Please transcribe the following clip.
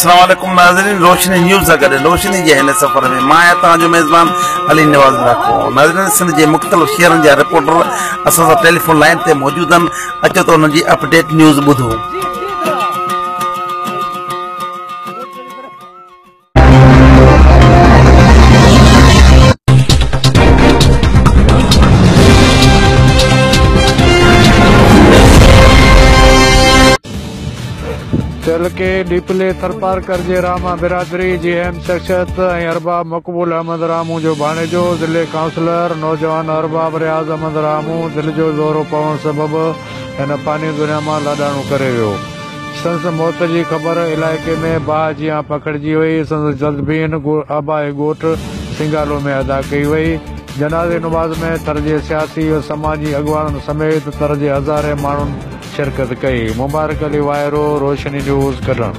अस्सलाम वालेकुम नाज़रीन, रोशनी न्यूज़ अगर रोशनी जे हिन सफ़र में मां आहियां तव्हांजो मेज़बान अली नवाज़ राखो। नाज़रीन, सिंध जे मुख़्तलिफ़ शहरनि जा रिपोर्टर असां सां टेलीफोन लाइन ते मौजूद आहिनि। अचो त हुननि जी अपडेट न्यूज़ ॿुधो। चल के डीपले थरपारकर जे रामा बिरादरी जी अहम शख्सियत अरबाब मकबूल अहमद रामू जो भाणेजो ज़िले काउंसलर नौजवान अरबाब रियाज़ अहमद रामू दिल जो दौरो पवण सबबि हिन पानी दुनिया मां लाॾाणो करे वियो। संस मौत जी ख़बर इलाइक़े में बाहि जियां पकड़जी वई। संस जल्दबीन आबाए ॻोठ सिंगालो में अदा कई वई। जनाज़े नमाज़ में तरजे सियासी और समाजी अॻवाननि समेत तरजे हज़ारे माण्हुनि शिरकत कई। मुबारक अली वायरो, रोशनी न्यूज़ कढण।